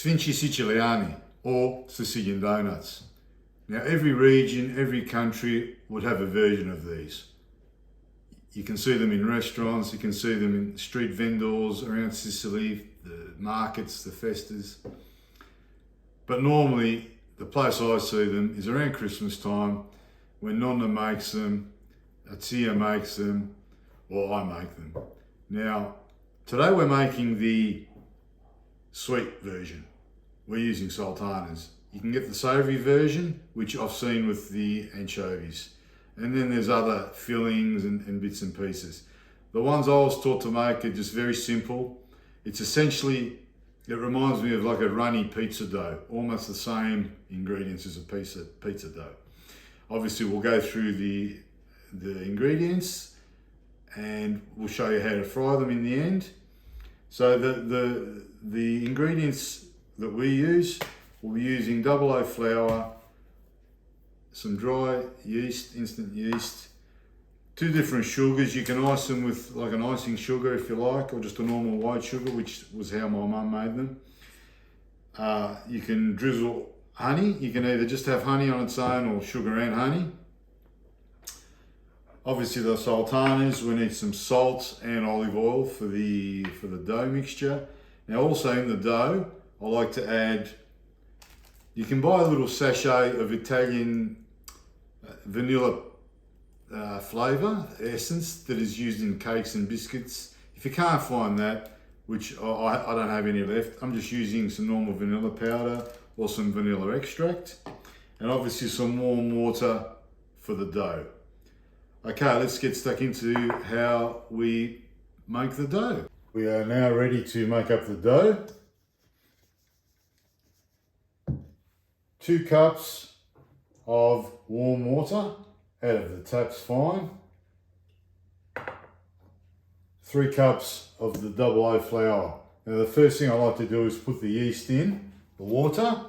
SFINCI Siciliani, or Sicilian doughnuts. Now every region, every country would have a version of these. You can see them in restaurants, you can see them in street vendors around Sicily, the markets, the festas. But normally, the place I see them is around Christmas time, when Nonna makes them, a tia makes them, or I make them. Now, today we're making the sweet version. We're using sultanas. You can get the savoury version, which I've seen with the anchovies. And then there's other fillings and bits and pieces. The ones I was taught to make are just very simple. It's essentially, it reminds me of like a runny pizza dough, almost the same ingredients as a pizza dough. Obviously we'll go through the ingredients and we'll show you how to fry them in the end. So the ingredients that we use, we'll be using double O flour, some dry yeast, instant yeast, 2 different sugars. You can ice them with like an icing sugar if you like, or just a normal white sugar, which was how my mum made them. You can drizzle honey. You can either just have honey on its own or sugar and honey. Obviously the sultanas, we need some salt and olive oil for the dough mixture. Now also in the dough, I like to add, you can buy a little sachet of Italian vanilla flavour, essence, that is used in cakes and biscuits. If you can't find that, which I don't have any left, I'm just using some normal vanilla powder or some vanilla extract, and obviously some warm water for the dough. Okay, let's get stuck into how we make the dough. We are now ready to make up the dough. 2 cups of warm water out of the tap's fine. 3 cups of the double O flour. Now the first thing I like to do is put the yeast in the water.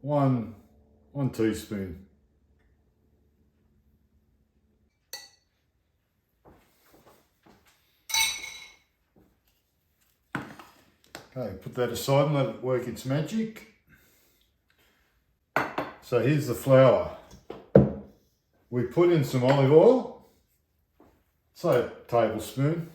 One teaspoon. Okay, put that aside and let it work its magic. So here's the flour. We put in some olive oil, say a tablespoon.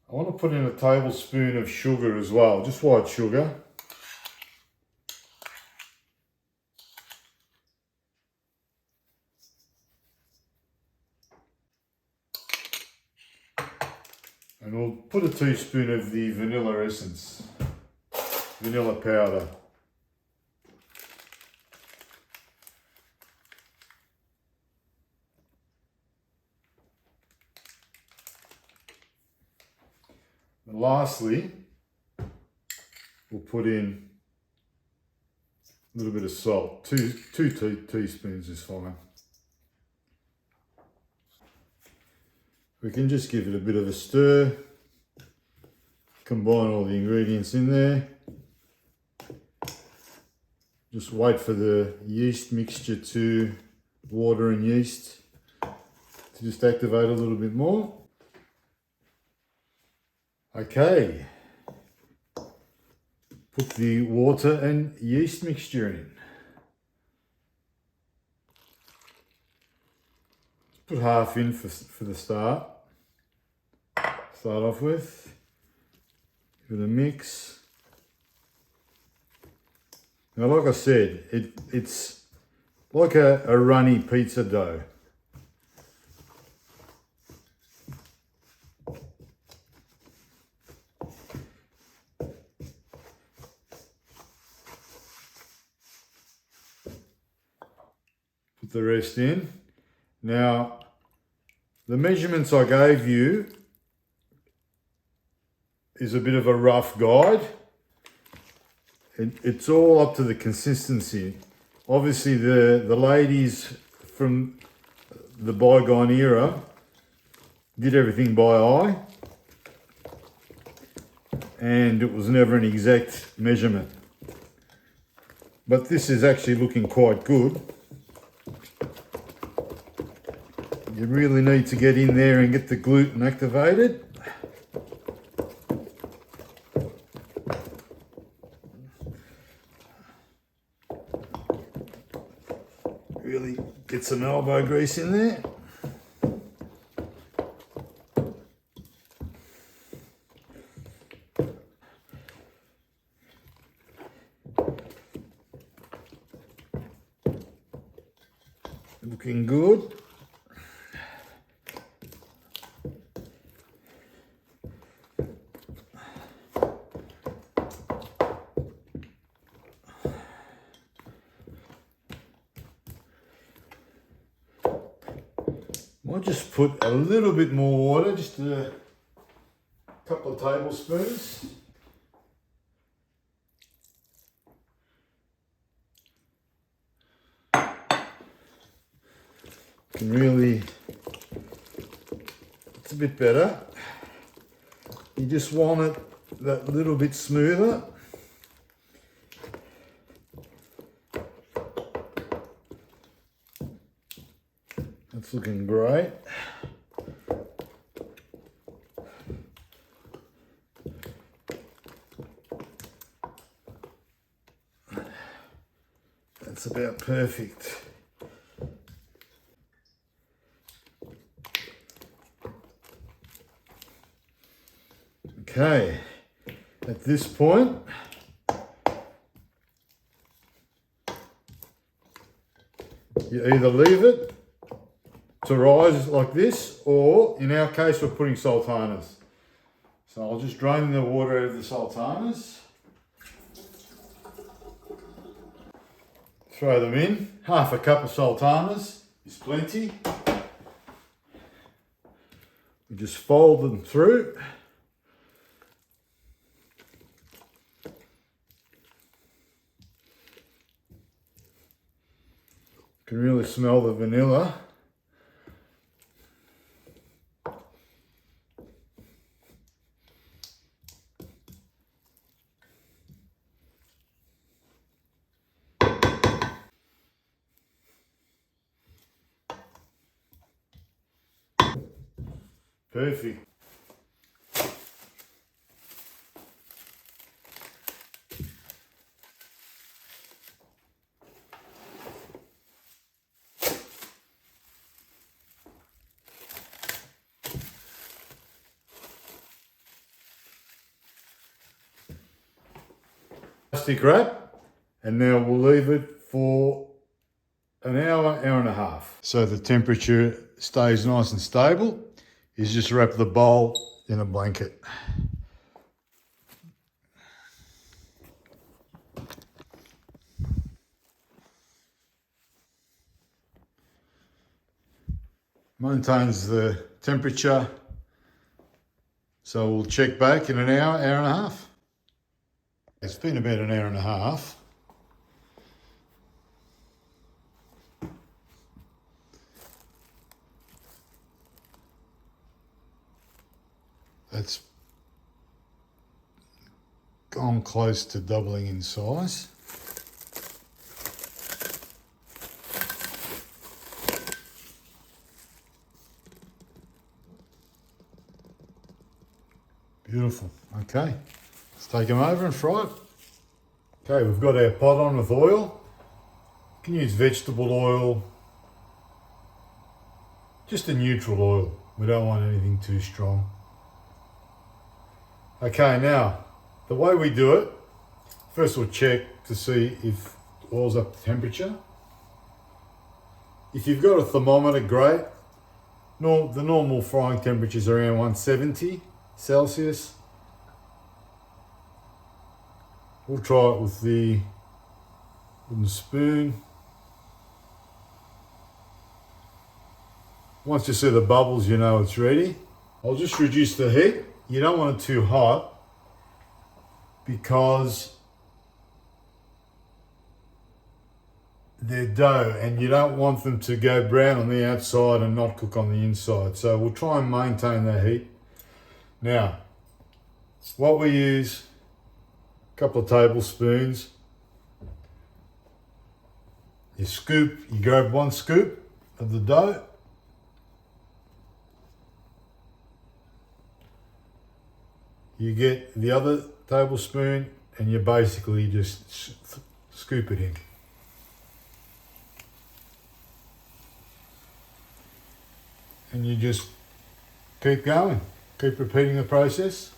I want to put in a tablespoon of sugar as well, just white sugar. And we'll put a teaspoon of the vanilla essence, vanilla powder. And lastly, we'll put in a little bit of salt. Two teaspoons is fine. We can just give it a bit of a stir, combine all the ingredients in there. Just wait for the yeast mixture to, water and yeast, to just activate a little bit more. Okay, put the water and yeast mixture in. Put half in for the start. Start off with. Give it a mix. Now, like I said, it's like a runny pizza dough. Put the rest in. Now, the measurements I gave you is a bit of a rough guide. It's all up to the consistency. Obviously, the ladies from the bygone era did everything by eye. and it was never an exact measurement. But this is actually looking quite good. You really need to get in there and get the gluten activated. Really get some elbow grease in there. Looking good. Might just put a little bit more water, just a couple of tablespoons. Can really, it's a bit better. You just want it that little bit smoother. That's looking great. That's about perfect. Okay, at this point, you either leave it to rise like this, or in our case, we're putting sultanas. So I'll just drain the water out of the sultanas. Throw them in. Half a cup of sultanas is plenty. We just fold them through. You can really smell the vanilla. Perfect. Plastic wrap, and now we'll leave it for an hour, hour and a half. So the temperature stays nice and stable. Is just wrap the bowl in a blanket. Maintains the temperature. So we'll check back in an hour, hour and a half. It's been about an hour and a half. It's gone close to doubling in size. Beautiful. Okay, let's take them over and fry it. Okay, we've got our pot on with oil. You can use vegetable oil, just a neutral oil. We don't want anything too strong. Okay, now, the way we do it, first we'll check to see if the oil's up to temperature. If you've got a thermometer, great. The normal frying temperature is around 170 Celsius. We'll try it with the wooden spoon. Once you see the bubbles, you know it's ready. I'll just reduce the heat. You don't want it too hot because they're dough and you don't want them to go brown on the outside and not cook on the inside. So we'll try and maintain that heat. Now, what we use, a couple of tablespoons. You grab 1 scoop of the dough. You get the other tablespoon and you basically just scoop it in. And you just keep going, keep repeating the process.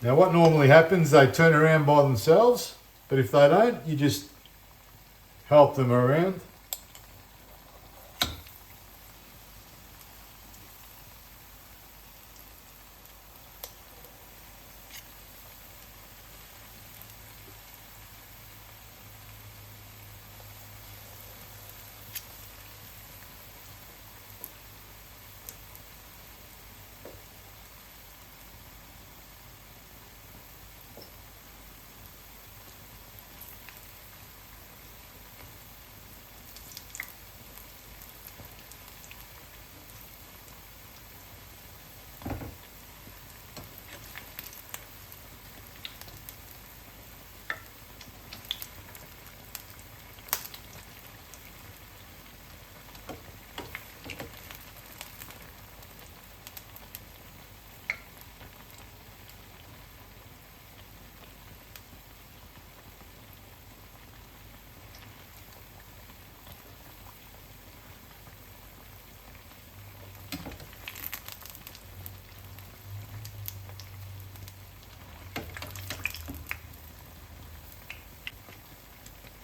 Now what normally happens, they turn around by themselves, but if they don't, you just help them around.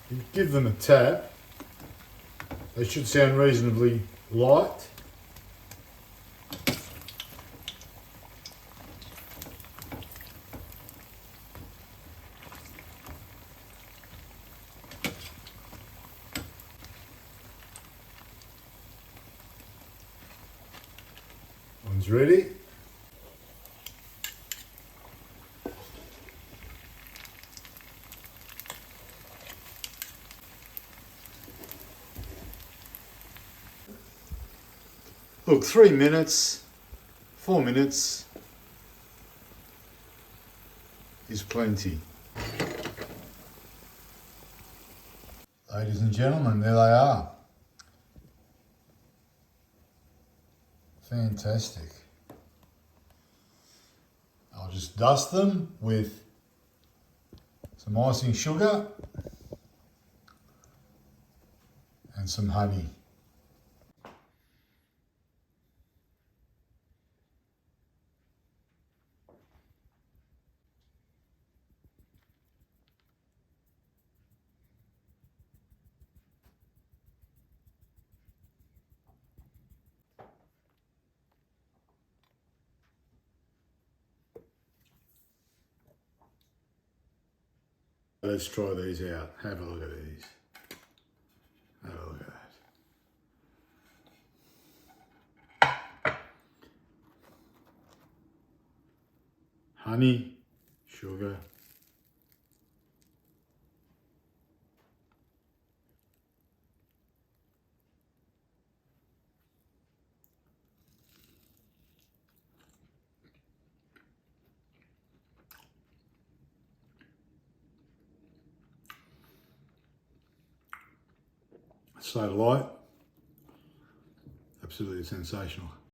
You give them a tap. They should sound reasonably light. One's ready. Look, 3 minutes, 4 minutes is plenty. Ladies and gentlemen, there they are. Fantastic. I'll just dust them with some icing sugar and some honey. Let's try these out. Have a look at these. Have a look at that. Honey, sugar. So light, absolutely sensational.